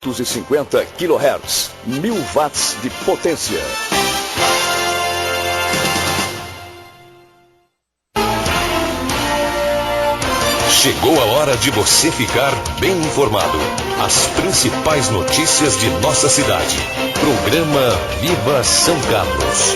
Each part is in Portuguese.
250 kHz, 1000 watts de potência. Chegou a hora de você ficar bem informado. As principais notícias de nossa cidade. Programa Viva São Carlos.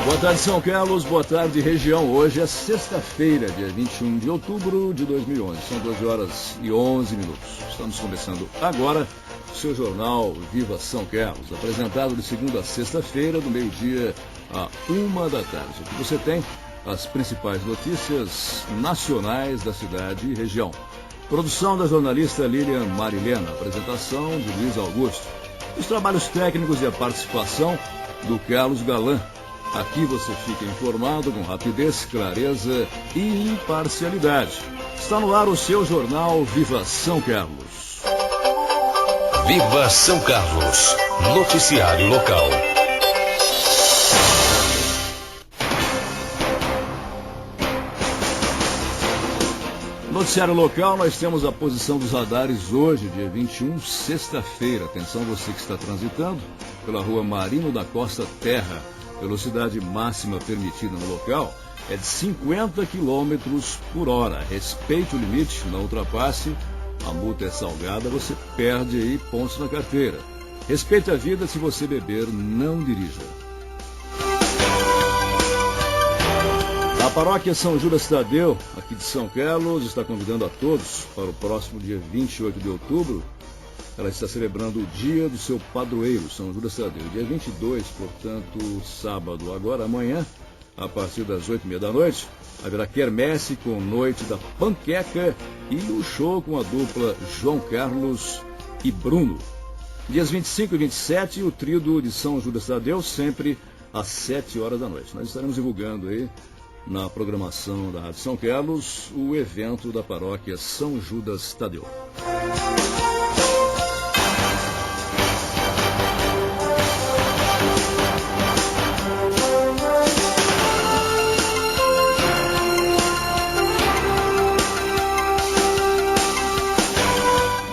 Boa tarde, São Carlos, boa tarde, região. Hoje é sexta-feira, dia 21 de outubro de 2011. São 12 horas e 11 minutos. Estamos começando agora o seu jornal Viva São Carlos, apresentado de segunda a sexta-feira, do meio-dia a 1 da tarde. Aqui você tem as principais notícias nacionais da cidade e região. Produção da jornalista Lilian Marilena, apresentação de Luiz Augusto. Os trabalhos técnicos e a participação do Carlos Galan. Aqui você fica informado com rapidez, clareza e imparcialidade. Está no ar o seu jornal Viva São Carlos. Viva São Carlos, noticiário local. Noticiário local, nós temos a posição dos radares hoje, dia 21, sexta-feira. Atenção você que está transitando pela rua Marino da Costa Terra. Velocidade máxima permitida no local é de 50 km por hora. Respeite o limite, não ultrapasse. A multa é salgada, você perde aí pontos na carteira. Respeite a vida, se você beber, não dirija. A paróquia São Judas Tadeu, aqui de São Carlos, está convidando a todos para o próximo dia 28 de outubro. Ela está celebrando o dia do seu padroeiro, São Judas Tadeu. Dia 22, portanto, sábado, agora, amanhã, a partir das 8h30 da noite, haverá quermesse com Noite da Panqueca e o show com a dupla João Carlos e Bruno. Dias 25 e 27, o tríodo de São Judas Tadeu, sempre às 7 horas da noite. Nós estaremos divulgando aí, na programação da Rádio São Carlos, o evento da paróquia São Judas Tadeu.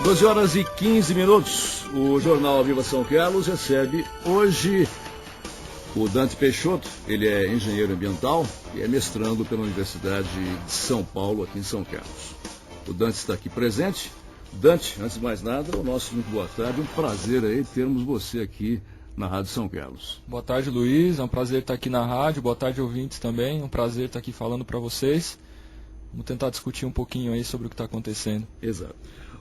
Doze horas e 15 minutos. O jornal Viva São Carlos recebe hoje o Dante Peixoto. Ele é engenheiro ambiental e é mestrando pela Universidade de São Paulo, aqui em São Carlos. O Dante está aqui presente. Dante, antes de mais nada, o nosso muito boa tarde. Um prazer aí termos você aqui na Rádio São Carlos. Boa tarde, Luiz. É um prazer estar aqui na rádio. Boa tarde, ouvintes também. É um prazer estar aqui falando para vocês. Vamos tentar discutir um pouquinho aí sobre o que está acontecendo. Exato.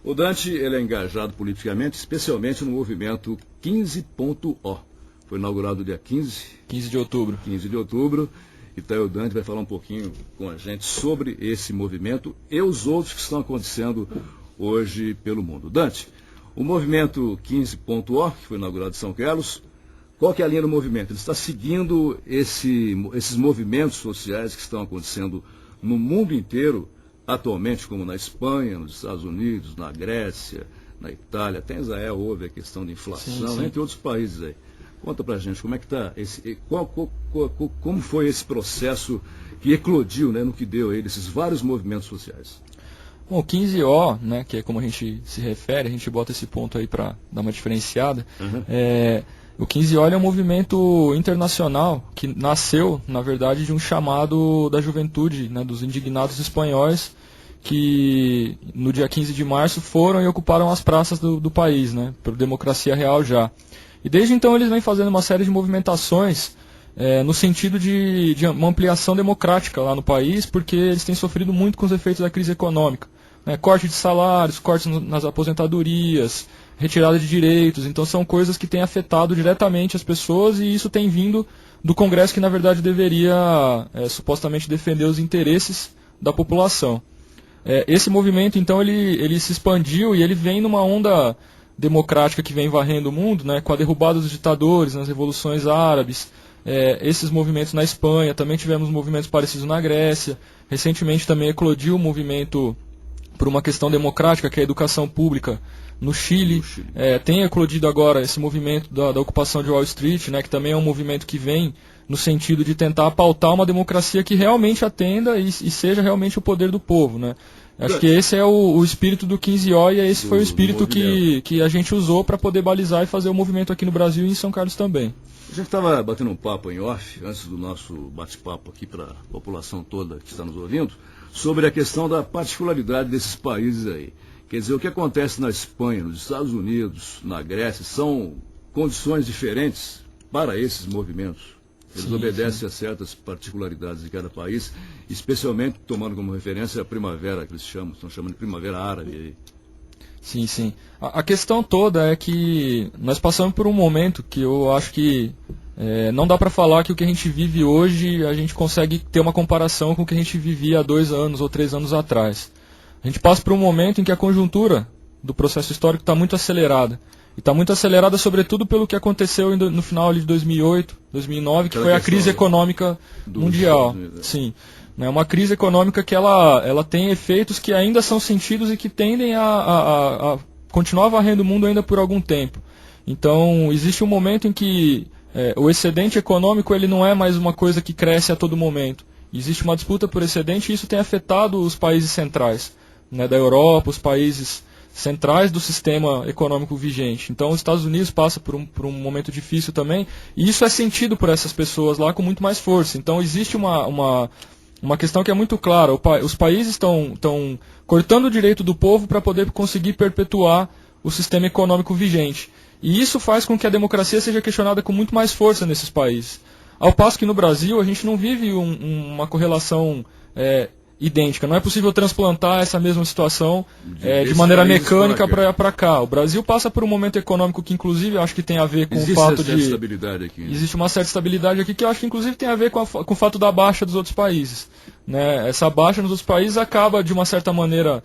O Dante, ele é engajado politicamente, especialmente no movimento 15.O. Foi inaugurado dia 15 de outubro. 15 de outubro. Então o Dante vai falar um pouquinho com a gente sobre esse movimento e os outros que estão acontecendo hoje pelo mundo. Dante, o movimento 15.O, que foi inaugurado em São Carlos, qual que é a linha do movimento? Ele está seguindo esses movimentos sociais que estão acontecendo no mundo inteiro, atualmente, como na Espanha, nos Estados Unidos, na Grécia, na Itália, até em Israel houve a questão de inflação, sim. Entre outros países aí. Conta pra gente como é que está como foi esse processo que eclodiu, né, no que deu aí desses vários movimentos sociais. Bom, o 15O, né, que é como a gente se refere, a gente bota esse ponto aí para dar uma diferenciada. O 15O é um movimento internacional que nasceu, na verdade, de um chamado da juventude, né, dos indignados espanhóis, que no dia 15 de março foram e ocuparam as praças do país, né, por democracia real já. E desde então eles vêm fazendo uma série de movimentações no sentido de uma ampliação democrática lá no país, porque eles têm sofrido muito com os efeitos da crise econômica. Né, corte de salários, cortes nas aposentadorias, retirada de direitos. Então são coisas que têm afetado diretamente as pessoas e isso tem vindo do Congresso, que na verdade deveria supostamente defender os interesses da população. Esse movimento então ele se expandiu e ele vem numa onda democrática que vem varrendo o mundo, né, com a derrubada dos ditadores nas revoluções árabes, esses movimentos na Espanha, também tivemos movimentos parecidos na Grécia. Recentemente também eclodiu o movimento por uma questão democrática, que é a educação pública no Chile. Tem eclodido agora esse movimento da ocupação de Wall Street, né, que também é um movimento que vem no sentido de tentar pautar uma democracia que realmente atenda e seja realmente o poder do povo, né? Acho que esse é o espírito do 15O e esse foi o espírito que a gente usou para poder balizar e fazer o movimento aqui no Brasil e em São Carlos também. A gente estava batendo um papo em off, antes do nosso bate-papo aqui para a população toda que está nos ouvindo, sobre a questão da particularidade desses países aí. Quer dizer, o que acontece na Espanha, nos Estados Unidos, na Grécia, são condições diferentes para esses movimentos. Eles obedecem a certas particularidades de cada país, especialmente tomando como referência a primavera, que eles estão chamando de primavera árabe. Aí. Sim, sim. A questão toda é que nós passamos por um momento que eu acho que não dá para falar que o que a gente vive hoje a gente consegue ter uma comparação com o que a gente vivia há 2 anos ou 3 anos atrás. A gente passa por um momento em que a conjuntura do processo histórico está muito acelerada. E está muito acelerada, sobretudo, pelo que aconteceu no final de 2008, 2009, que foi a crise econômica mundial. Sim. É uma crise econômica que ela tem efeitos que ainda são sentidos e que tendem a continuar varrendo o mundo ainda por algum tempo. Então, existe um momento em que o excedente econômico ele não é mais uma coisa que cresce a todo momento. Existe uma disputa por excedente e isso tem afetado os países centrais, né, da Europa, os países centrais do sistema econômico vigente. Então os Estados Unidos passa por um momento difícil também, e isso é sentido por essas pessoas lá com muito mais força. Então existe uma questão que é muito clara, os países estão cortando o direito do povo para poder conseguir perpetuar o sistema econômico vigente. E isso faz com que a democracia seja questionada com muito mais força nesses países. Ao passo que no Brasil a gente não vive uma correlação idêntica. Não é possível transplantar essa mesma situação de maneira mecânica para cá. O Brasil passa por um momento econômico que, inclusive, eu acho que tem a ver com o fato de... estabilidade aqui, né? Existe uma certa estabilidade aqui que eu acho que, inclusive, tem a ver com o fato da baixa dos outros países. Né? Essa baixa nos outros países acaba, de uma certa maneira,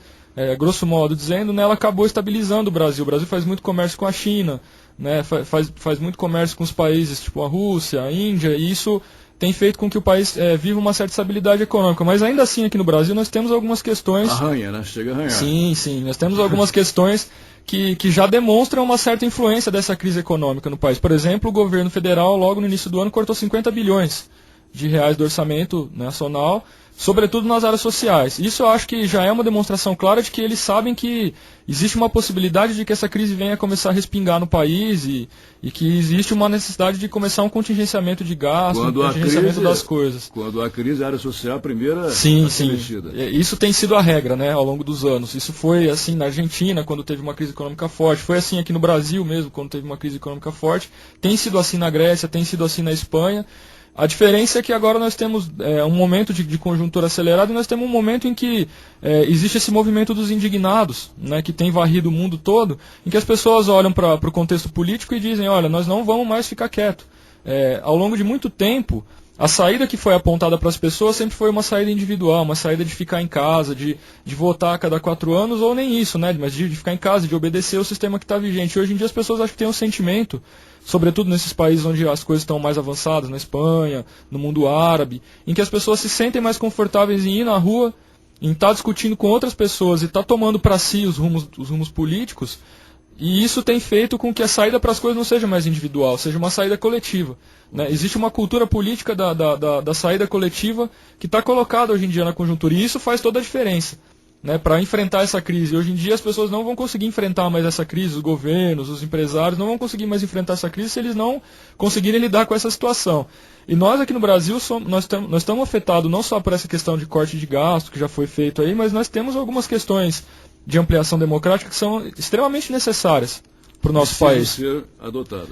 grosso modo dizendo, né, ela acabou estabilizando o Brasil. O Brasil faz muito comércio com a China, né, faz muito comércio com os países tipo a Rússia, a Índia, e isso tem feito com que o país viva uma certa estabilidade econômica. Mas ainda assim, aqui no Brasil, nós temos algumas questões... Arranha, né? Chega a arranhar. Sim, sim. Nós temos algumas questões que já demonstram uma certa influência dessa crise econômica no país. Por exemplo, o governo federal, logo no início do ano, cortou 50 bilhões de reais do orçamento nacional, sobretudo nas áreas sociais. Isso eu acho que já é uma demonstração clara de que eles sabem que existe uma possibilidade de que essa crise venha a começar a respingar no país e que existe uma necessidade de começar um contingenciamento de gasto, um contingenciamento das coisas. Quando a crise, a área social, a primeira sim. Isso tem sido a regra, né, ao longo dos anos. Isso foi assim na Argentina, quando teve uma crise econômica forte. Foi assim aqui no Brasil mesmo, quando teve uma crise econômica forte. Tem sido assim na Grécia, tem sido assim na Espanha. A diferença é que agora nós temos um momento de conjuntura acelerada e nós temos um momento em que existe esse movimento dos indignados, né, que tem varrido o mundo todo, em que as pessoas olham para o contexto político e dizem, olha, nós não vamos mais ficar quietos. Ao longo de muito tempo, a saída que foi apontada para as pessoas sempre foi uma saída individual, uma saída de ficar em casa, de votar a cada 4 anos, ou nem isso, né, mas de ficar em casa, de obedecer o sistema que está vigente. Hoje em dia as pessoas acho que têm um sentimento, sobretudo nesses países onde as coisas estão mais avançadas, na Espanha, no mundo árabe, em que as pessoas se sentem mais confortáveis em ir na rua, em estar discutindo com outras pessoas e estar tomando para si os rumos políticos, e isso tem feito com que a saída para as coisas não seja mais individual, seja uma saída coletiva. Né? Existe uma cultura política da saída coletiva que está colocada hoje em dia na conjuntura, e isso faz toda a diferença. Né, para enfrentar essa crise. Hoje em dia as pessoas não vão conseguir enfrentar mais essa crise, os governos, os empresários não vão conseguir mais enfrentar essa crise se eles não conseguirem lidar com essa situação. E nós aqui no Brasil nós estamos afetados não só por essa questão de corte de gasto que já foi feito aí, mas nós temos algumas questões de ampliação democrática que são extremamente necessárias para o nosso país.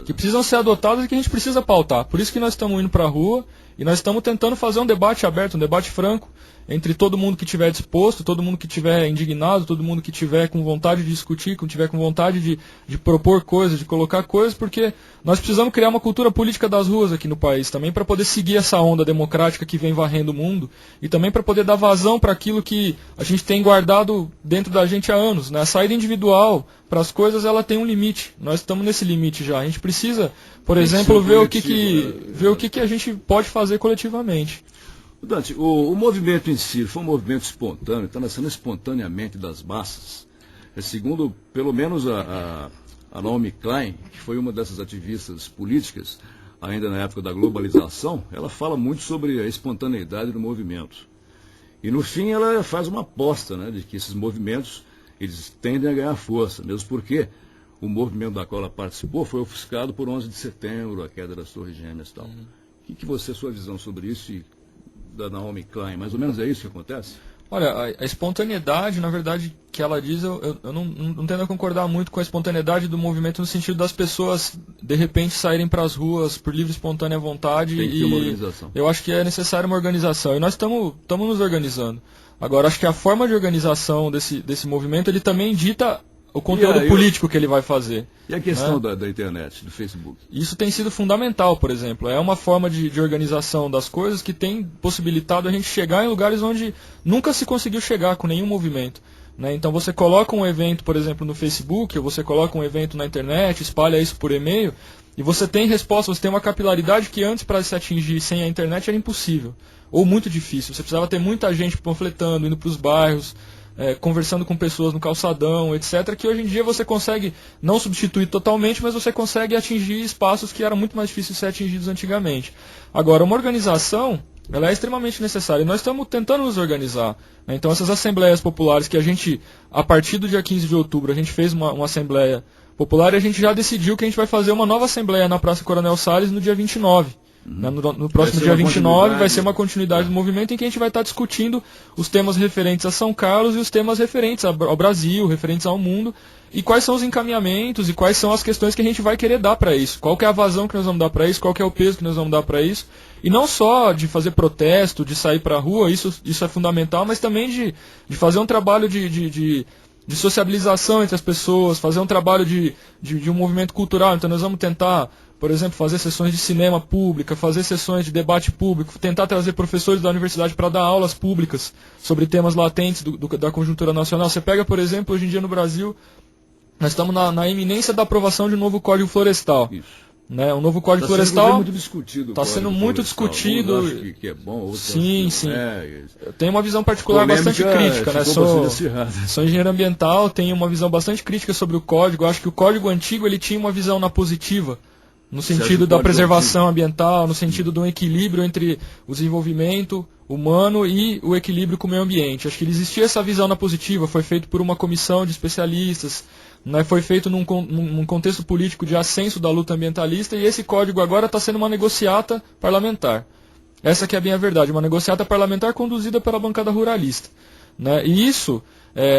Que precisam ser adotadas e que a gente precisa pautar. Por isso que nós estamos indo para a rua e nós estamos tentando fazer um debate aberto, um debate franco, entre todo mundo que estiver disposto, todo mundo que estiver indignado, todo mundo que estiver com vontade de discutir, que estiver com vontade de propor coisas, de colocar coisas, porque nós precisamos criar uma cultura política das ruas aqui no país também, para poder seguir essa onda democrática que vem varrendo o mundo, e também para poder dar vazão para aquilo que a gente tem guardado dentro da gente há anos. Né? A saída individual para as coisas ela tem um limite, nós estamos nesse limite já. A gente precisa, por exemplo, ver o que a gente pode fazer coletivamente. Dante, o movimento em si foi um movimento espontâneo, está nascendo espontaneamente das massas. segundo, pelo menos, a Naomi Klein, que foi uma dessas ativistas políticas, ainda na época da globalização, ela fala muito sobre a espontaneidade do movimento. E, no fim, ela faz uma aposta, né, de que esses movimentos eles tendem a ganhar força, mesmo porque o movimento da qual ela participou foi ofuscado por 11 de setembro, a queda das Torres Gêmeas e tal. O que você, sua visão sobre isso e da Naomi Klein? Mais ou menos é isso que acontece? Olha, a espontaneidade, na verdade, que ela diz, eu não tendo a concordar muito com a espontaneidade do movimento no sentido das pessoas, de repente, saírem para as ruas por livre e espontânea vontade. Tem que ter uma organização. Eu acho que é necessária uma organização. E nós estamos nos organizando. Agora, acho que a forma de organização desse movimento, ele também dita o conteúdo político que ele vai fazer. E a questão da internet, do Facebook? Isso tem sido fundamental, por exemplo. É uma forma de organização das coisas que tem possibilitado a gente chegar em lugares onde nunca se conseguiu chegar com nenhum movimento. Né? Então você coloca um evento, por exemplo, no Facebook, ou você coloca um evento na internet, espalha isso por e-mail, e você tem resposta, você tem uma capilaridade que antes para se atingir sem a internet era impossível. Ou muito difícil. Você precisava ter muita gente panfletando, indo para os bairros, conversando com pessoas no calçadão, etc., que hoje em dia você consegue não substituir totalmente, mas você consegue atingir espaços que eram muito mais difíceis de ser atingidos antigamente. Agora, uma organização, ela é extremamente necessária, e nós estamos tentando nos organizar. Né? Então, essas assembleias populares que a gente, a partir do dia 15 de outubro, a gente fez uma assembleia popular e a gente já decidiu que a gente vai fazer uma nova assembleia na Praça Coronel Salles no dia 29. No próximo dia 29 vai ser uma continuidade do movimento em que a gente vai estar discutindo os temas referentes a São Carlos e os temas referentes ao Brasil, referentes ao mundo, e quais são os encaminhamentos e quais são as questões que a gente vai querer dar para isso. Qual que é a vazão que nós vamos dar para isso, qual que é o peso que nós vamos dar para isso. E não só de fazer protesto, de sair para a rua, isso é fundamental, mas também de fazer um trabalho de sociabilização entre as pessoas, fazer um trabalho de um movimento cultural. Então nós vamos tentar, por exemplo, fazer sessões de cinema pública, fazer sessões de debate público, tentar trazer professores da universidade para dar aulas públicas sobre temas latentes da conjuntura nacional. Você pega, por exemplo, hoje em dia no Brasil, nós estamos na iminência da aprovação de um novo Código Florestal. Isso. Né? O novo Código Florestal está sendo muito discutido. Acho que é bom, sim. Eu tenho uma visão particular bastante crítica. Né? Sou engenheiro ambiental, tenho uma visão bastante crítica sobre o código. Acho que o código antigo ele tinha uma visão na positiva, no sentido da preservação ambiental, no sentido de um equilíbrio entre o desenvolvimento humano e o equilíbrio com o meio ambiente. Acho que existia essa visão na positiva, foi feito por uma comissão de especialistas, né, foi feito num contexto político de ascenso da luta ambientalista, e esse código agora está sendo uma negociata parlamentar. Essa que é bem a verdade, uma negociata parlamentar conduzida pela bancada ruralista. Né, e isso,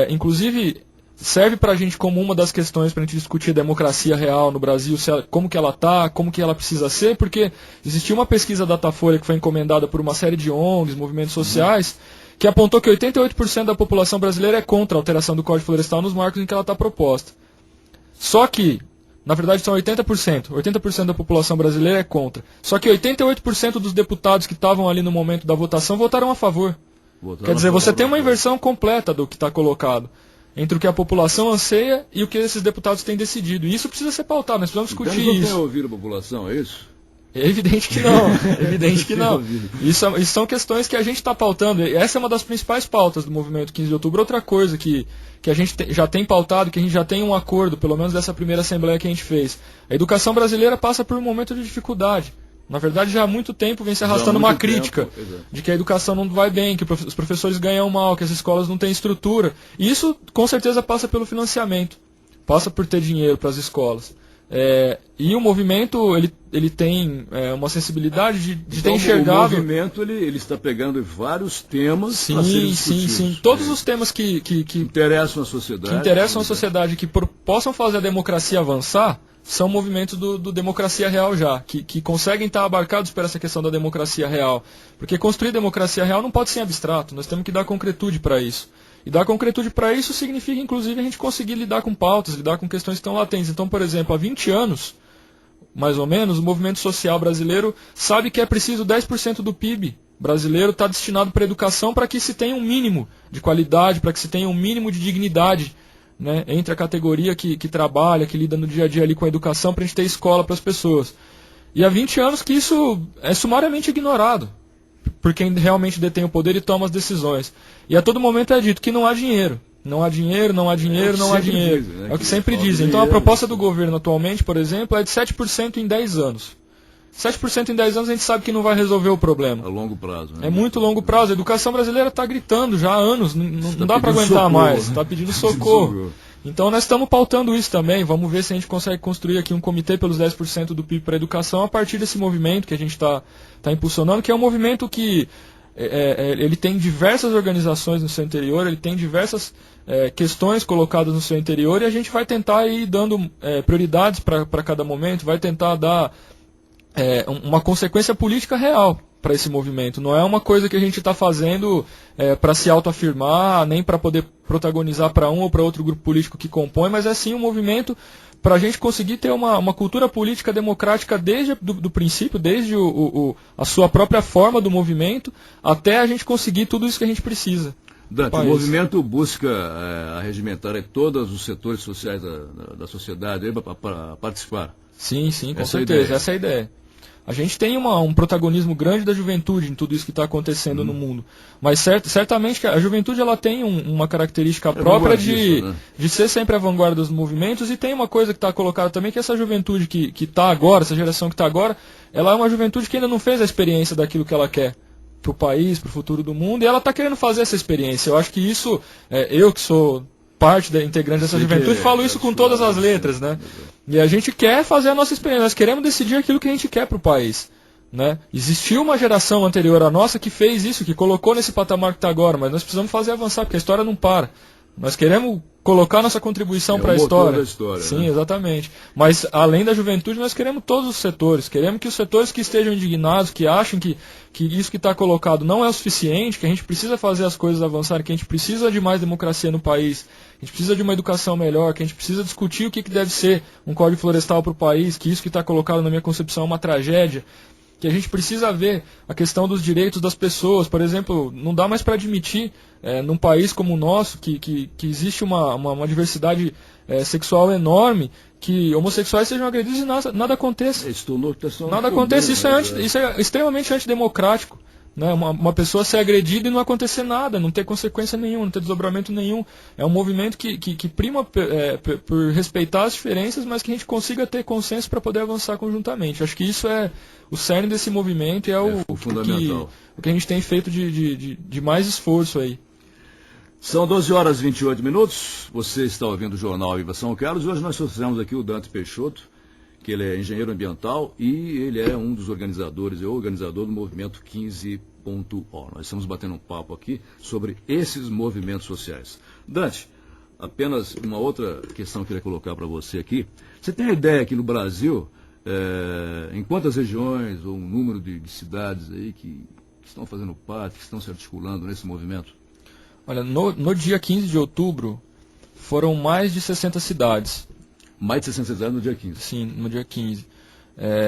inclusive, serve para a gente como uma das questões para a gente discutir a democracia real no Brasil, como que ela está, como que ela precisa ser, porque existia uma pesquisa da Datafolha que foi encomendada por uma série de ONGs, movimentos sociais, que apontou que 88% da população brasileira é contra a alteração do Código Florestal nos marcos em que ela está proposta. Só que, na verdade, são 80%. 80% da população brasileira é contra. Só que 88% dos deputados que estavam ali no momento da votação votaram a favor. Quer dizer, você tem uma inversão completa do que está colocado entre o que a população anseia e o que esses deputados têm decidido. E isso precisa ser pautado, nós precisamos discutir então, isso. Então não tem ouvido a população, é isso? É evidente que não, evidente que não. Isso são questões que a gente está pautando. Essa é uma das principais pautas do movimento 15 de outubro. Outra coisa que a gente já tem pautado, que a gente já tem um acordo, pelo menos dessa primeira assembleia que a gente fez. A educação brasileira passa por um momento de dificuldade. Na verdade, já há muito tempo vem se arrastando uma crítica de que a educação não vai bem, que os professores ganham mal, que as escolas não têm estrutura. E isso, com certeza, passa pelo financiamento. Passa por ter dinheiro para as escolas. E o movimento ele tem uma sensibilidade de ter enxergado. O movimento ele está pegando vários temas para serem discutidos. Sim. Todos os temas que interessam a sociedade. Que interessam a sociedade, que possam fazer a democracia avançar, são movimentos do democracia real já, que conseguem estar abarcados por essa questão da democracia real. Porque construir democracia real não pode ser abstrato, nós temos que dar concretude para isso. E dar concretude para isso significa, inclusive, a gente conseguir lidar com pautas, lidar com questões que estão latentes. Então, por exemplo, há 20 anos, mais ou menos, o movimento social brasileiro sabe que é preciso 10% do PIB brasileiro estar destinado para a educação para que se tenha um mínimo de qualidade, para que se tenha um mínimo de dignidade, né, entre a categoria que trabalha, que lida no dia a dia ali com a educação, para a gente ter escola para as pessoas. E há 20 anos que isso é sumariamente ignorado por quem realmente detém o poder e toma as decisões. E a todo momento é dito que não há dinheiro. Não há dinheiro, não há dinheiro, não há dinheiro. Dizem, né? É o que sempre dizem. Então a proposta do governo atualmente, por exemplo, é de 7% em 10 anos. 7% em 10 anos a gente sabe que não vai resolver o problema. A longo prazo. Né? É muito longo prazo. A educação brasileira está gritando já há anos. Não dá para aguentar socorro, mais. né? Está pedindo socorro. Então nós estamos pautando isso também. Vamos ver se a gente consegue construir aqui um comitê pelos 10% do PIB para a educação a partir desse movimento que a gente está impulsionando, que é um movimento que ele tem diversas organizações no seu interior, ele tem diversas questões colocadas no seu interior, e a gente vai tentar ir dando prioridades para cada momento, vai tentar dar uma consequência política real para esse movimento. Não é uma coisa que a gente está fazendo para se autoafirmar, nem para poder protagonizar para um ou para outro grupo político que compõe, mas é sim um movimento para a gente conseguir ter uma cultura política democrática desde do princípio, desde a sua própria forma do movimento, até a gente conseguir tudo isso que a gente precisa. Dante, o movimento busca arregimentar todos os setores sociais da sociedade para participar. Sim, com certeza, essa é a ideia. A gente tem um protagonismo grande da juventude em tudo isso que está acontecendo no mundo. Mas certamente que a juventude ela tem uma característica própria de ser sempre a vanguarda dos movimentos, e tem uma coisa que está colocada também, que essa juventude que está agora, essa geração que está agora, ela é uma juventude que ainda não fez a experiência daquilo que ela quer para o país, para o futuro do mundo, e ela está querendo fazer essa experiência. Eu acho que isso, eu que sou parte da integrante dessa juventude, falo isso com todas as letras, né? E a gente quer fazer a nossa experiência, nós queremos decidir aquilo que a gente quer para o país, né? Existiu uma geração anterior à nossa que fez isso, que colocou nesse patamar que está agora, mas nós precisamos fazer avançar, porque a história não para. Nós queremos colocar nossa contribuição para a história. Sim, né? Exatamente. Mas além da juventude, nós queremos todos os setores. Queremos que os setores que estejam indignados, que achem que isso que está colocado não é o suficiente, que a gente precisa fazer as coisas avançarem, que a gente precisa de mais democracia no país, a gente precisa de uma educação melhor, que a gente precisa discutir o que deve ser um código florestal para o país, que isso que está colocado na minha concepção é uma tragédia, que a gente precisa ver a questão dos direitos das pessoas. Por exemplo, não dá mais para admitir, num país como o nosso, que existe uma diversidade sexual enorme, que homossexuais sejam agredidos e nada aconteça. Nada acontece, isso é extremamente antidemocrático. Né? Uma pessoa ser agredida e não acontecer nada, não ter consequência nenhuma, não ter desdobramento nenhum. É um movimento que prima por respeitar as diferenças, mas que a gente consiga ter consenso para poder avançar conjuntamente. Acho que isso é o cerne desse movimento e o fundamental. O que a gente tem feito de mais esforço aí. São 12 horas e 28 minutos. Você está ouvindo o Jornal Viva São Carlos. Hoje nós trouxemos aqui o Dante Peixoto, que ele é engenheiro ambiental e ele é um dos organizadores, o organizador do movimento 15.O. Nós estamos batendo um papo aqui sobre esses movimentos sociais. Dante, apenas uma outra questão que eu queria colocar para você aqui. Você tem a ideia aqui no Brasil, em quantas regiões ou um número de cidades aí que estão fazendo parte, que estão se articulando nesse movimento? Olha, no dia 15 de outubro foram mais de 60 cidades. Mais de 60 cidades no dia 15? Sim, no dia 15.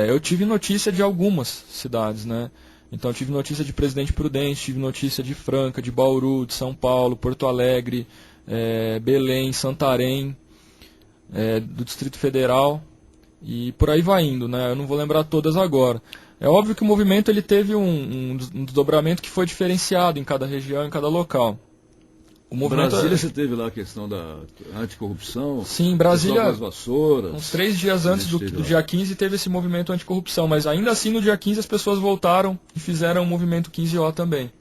Eu tive notícia de algumas cidades, né? Então, eu tive notícia de Presidente Prudente, tive notícia de Franca, de Bauru, de São Paulo, Porto Alegre, Belém, Santarém, do Distrito Federal, e por aí vai indo, né? Eu não vou lembrar todas agora. É óbvio que o movimento ele teve um desdobramento que foi diferenciado em cada região, em cada local. Brasília, você teve lá a questão da anticorrupção? Sim, Brasília, das vassouras, uns 3 dias antes do dia 15 teve esse movimento anticorrupção, mas ainda assim no dia 15 as pessoas voltaram e fizeram o movimento 15O também.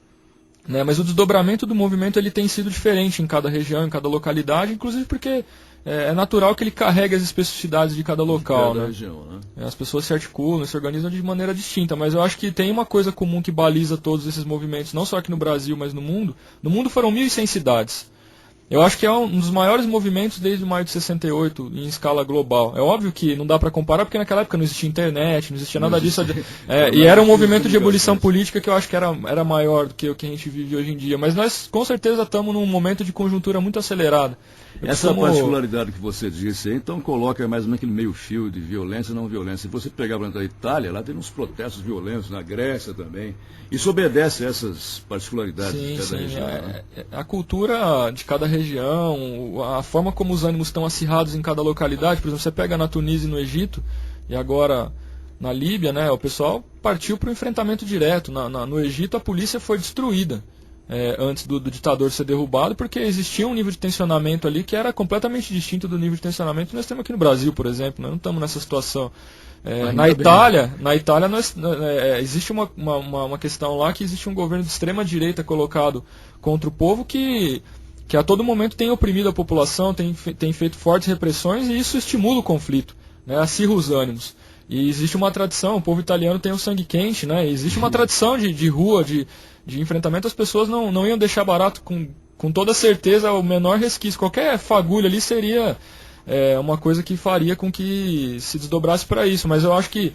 Né? Mas o desdobramento do movimento ele tem sido diferente em cada região, em cada localidade, inclusive porque é natural que ele carregue as especificidades de cada local. De cada né? região, né? As pessoas se articulam, se organizam de maneira distinta, mas eu acho que tem uma coisa comum que baliza todos esses movimentos, não só aqui no Brasil, mas no mundo. No mundo foram 1.100 cidades. Eu acho que é um dos maiores movimentos desde maio de 68, em escala global. É óbvio que não dá para comparar, porque naquela época não existia internet, não existia nada disso. E era um movimento de ebulição política que eu acho que era maior do que o que a gente vive hoje em dia. Mas nós, com certeza, estamos num momento de conjuntura muito acelerada. Essa particularidade que você disse aí, então coloca mais ou menos aquele meio fio de violência e não violência. Se você pegar, por exemplo, a Itália, lá tem uns protestos violentos, na Grécia também. Isso obedece a essas particularidades de cada região. Né? A cultura de cada região, a forma como os ânimos estão acirrados em cada localidade. Por exemplo, você pega na Tunísia e no Egito, e agora na Líbia, né, o pessoal partiu para o enfrentamento direto. No Egito a polícia foi destruída. antes do ditador ser derrubado, porque existia um nível de tensionamento ali que era completamente distinto do nível de tensionamento que nós temos aqui no Brasil, por exemplo. Nós não estamos nessa situação. Na Itália existe uma questão lá que existe um governo de extrema direita colocado contra o povo que a todo momento tem oprimido a população, tem feito fortes repressões, e isso estimula o conflito, né, acirra os ânimos. E existe uma tradição, o povo italiano tem o sangue quente, né, existe uma tradição de rua, de enfrentamento. As pessoas não iam deixar barato, com toda certeza, o menor resquício. Qualquer fagulha ali seria uma coisa que faria com que se desdobrasse para isso. Mas eu acho que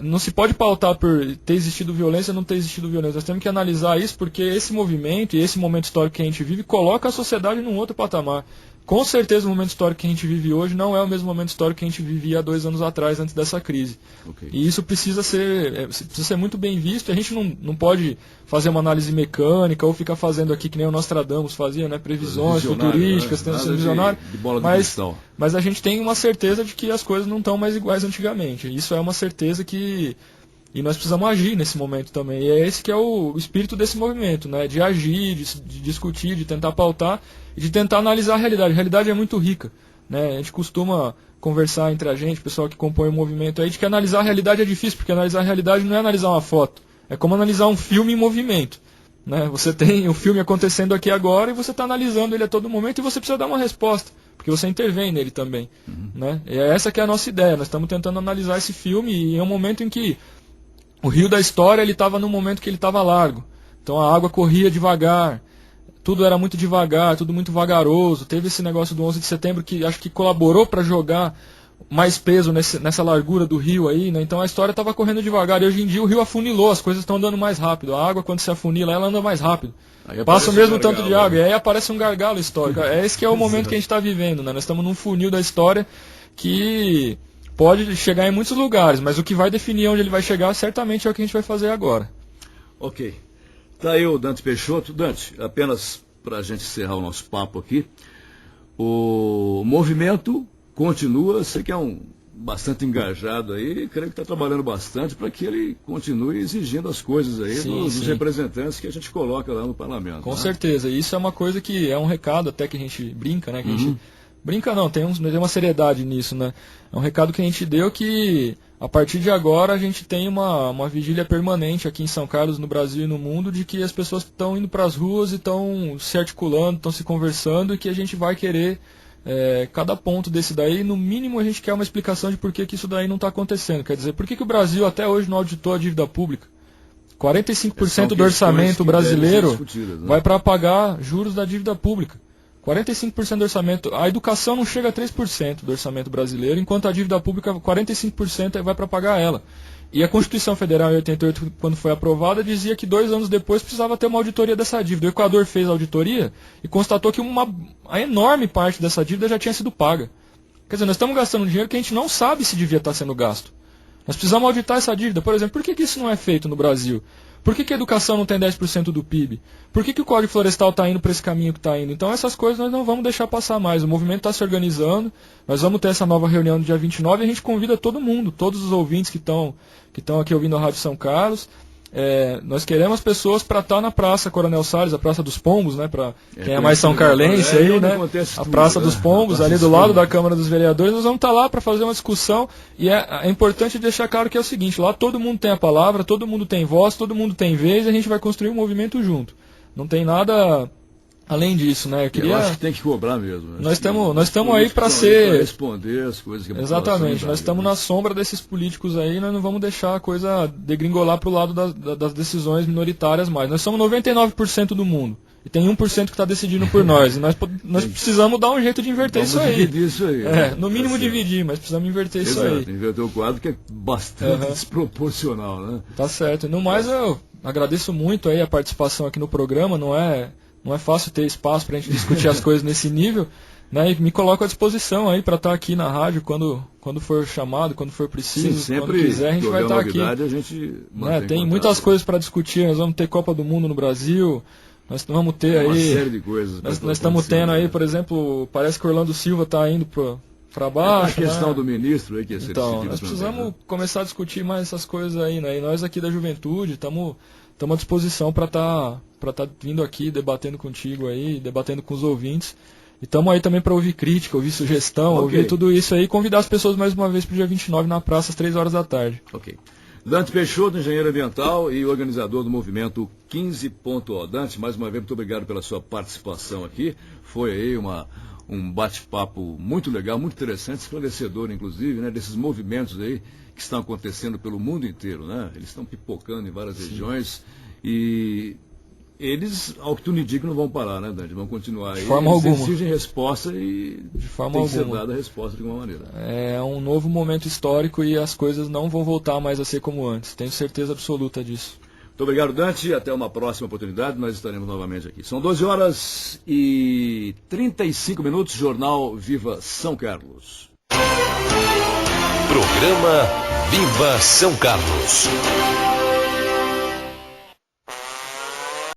não se pode pautar por ter existido violência ou não ter existido violência. Nós temos que analisar isso, porque esse movimento e esse momento histórico que a gente vive coloca a sociedade num outro patamar. Com certeza o momento histórico que a gente vive hoje não é o mesmo momento histórico que a gente vivia há 2 anos atrás, antes dessa crise. Okay. E isso precisa ser muito bem visto. A gente não pode fazer uma análise mecânica ou ficar fazendo aqui que nem o Nostradamus fazia, né, previsões futurísticas, tendo sido visionário. Mas a gente tem uma certeza de que as coisas não estão mais iguais antigamente. Isso é uma certeza e nós precisamos agir nesse momento também. E é esse que é o espírito desse movimento, né? De agir, de discutir, de tentar pautar e de tentar analisar a realidade. A realidade é muito rica, né? A gente costuma conversar entre a gente, o pessoal que compõe o movimento aí, de que analisar a realidade é difícil, porque analisar a realidade não é analisar uma foto. É como analisar um filme em movimento, né? Você tem o filme acontecendo aqui agora e você está analisando ele a todo momento e você precisa dar uma resposta, porque você intervém nele também, né? E é essa que é a nossa ideia. Nós estamos tentando analisar esse filme e é um momento em que o rio da história estava num momento que ele estava largo. Então a água corria devagar, tudo era muito devagar, tudo muito vagaroso. Teve esse negócio do 11 de setembro que acho que colaborou para jogar mais peso nessa largura do rio aí, né? Então a história estava correndo devagar. E hoje em dia o rio afunilou, as coisas estão andando mais rápido. A água, quando se afunila, ela anda mais rápido. Passa o mesmo tanto de água, e aí aparece um gargalo histórico. Esse que é o momento que a gente está vivendo, né? Nós estamos num funil da história que pode chegar em muitos lugares, mas o que vai definir onde ele vai chegar certamente é o que a gente vai fazer agora. Ok. Tá aí o Dante Peixoto. Dante, apenas para a gente encerrar o nosso papo aqui, o movimento continua, você que é bastante engajado aí, creio que está trabalhando bastante para que ele continue exigindo as coisas aí dos representantes que a gente coloca lá no parlamento. Com certeza, e isso é uma coisa que é um recado até que a gente brinca, né? Que a gente brinca não, tem uma seriedade nisso, né? É um recado que a gente deu que a partir de agora a gente tem uma vigília permanente aqui em São Carlos, no Brasil e no mundo, de que as pessoas estão indo para as ruas e estão se articulando, estão se conversando, e que a gente vai querer cada ponto desse daí, no mínimo a gente quer uma explicação de por que isso daí não está acontecendo. Quer dizer, por que o Brasil até hoje não auditou a dívida pública? 45% do orçamento brasileiro vai para pagar juros da dívida pública. 45% do orçamento, a educação não chega a 3% do orçamento brasileiro, enquanto a dívida pública, 45% vai para pagar ela. E a Constituição Federal em 88, quando foi aprovada, dizia que 2 anos depois precisava ter uma auditoria dessa dívida. O Equador fez a auditoria e constatou que a enorme parte dessa dívida já tinha sido paga. Quer dizer, nós estamos gastando dinheiro que a gente não sabe se devia estar sendo gasto. Nós precisamos auditar essa dívida. Por exemplo, por que isso não é feito no Brasil? Por que a educação não tem 10% do PIB? Por que o Código Florestal está indo para esse caminho que está indo? Então essas coisas nós não vamos deixar passar mais. O movimento está se organizando, nós vamos ter essa nova reunião no dia 29 e a gente convida todo mundo, todos os ouvintes que estão aqui ouvindo a Rádio São Carlos. Nós queremos pessoas para estar na Praça Coronel Salles, a Praça dos Pombos, né? Para quem é mais são carlense aí, né? A Praça dos Pombos, ali do lado da Câmara dos Vereadores, nós vamos estar lá para fazer uma discussão. E é importante deixar claro que é o seguinte: lá todo mundo tem a palavra, todo mundo tem voz, todo mundo tem vez, e a gente vai construir um movimento junto. Não tem nada além disso, né? Eu acho que tem que cobrar mesmo. Né? Nós estamos aí para ser... responder as coisas que a Exatamente, nós estamos na sombra desses políticos aí, nós não vamos deixar a coisa degringolar para o lado das decisões minoritárias mais. Nós somos 99% do mundo. E tem 1% que está decidindo por nós. E nós precisamos dar um jeito de inverter isso aí. Dividir isso aí. No mínimo dividir, mas precisamos inverter isso aí. Inverter o quadro que é bastante desproporcional, né? Tá certo. No mais, eu agradeço muito aí a participação aqui no programa. Não é fácil ter espaço para a gente discutir as coisas nesse nível, né? E me coloco à disposição aí para estar aqui na rádio quando for chamado, quando for preciso. Sim, sempre quando quiser, a gente vai estar aqui. A gente tem muitas coisas para discutir. Nós vamos ter Copa do Mundo no Brasil. Nós vamos ter aí uma série de coisas. Nós estamos tendo aí, por exemplo, parece que o Orlando Silva está indo para baixo. A questão do ministro aí que então, nós precisamos começar a discutir mais essas coisas aí, né? E nós aqui da juventude estamos à disposição para estar estar vindo aqui, debatendo contigo aí, debatendo com os ouvintes. E estamos aí também para ouvir crítica, ouvir sugestão, ouvir tudo isso aí e convidar as pessoas mais uma vez para o dia 29 na praça, às 3 horas da tarde. Ok. Dante Peixoto, engenheiro ambiental e organizador do movimento 15.O. Dante, mais uma vez, muito obrigado pela sua participação aqui. Foi aí um bate-papo muito legal, muito interessante, esclarecedor, inclusive, né, desses movimentos aí que estão acontecendo pelo mundo inteiro, né? Eles estão pipocando em várias regiões e eles, ao que tu me diga, não vão parar, né, Dante? Vão continuar aí. De forma alguma. Eles exigem resposta e de forma tem alguma. que ser dada a resposta de alguma maneira. É um novo momento histórico e as coisas não vão voltar mais a ser como antes. Tenho certeza absoluta disso. Muito obrigado, Dante. Até uma próxima oportunidade. Nós estaremos novamente aqui. São 12 horas e 35 minutos. Jornal Viva São Carlos. Programa Viva São Carlos.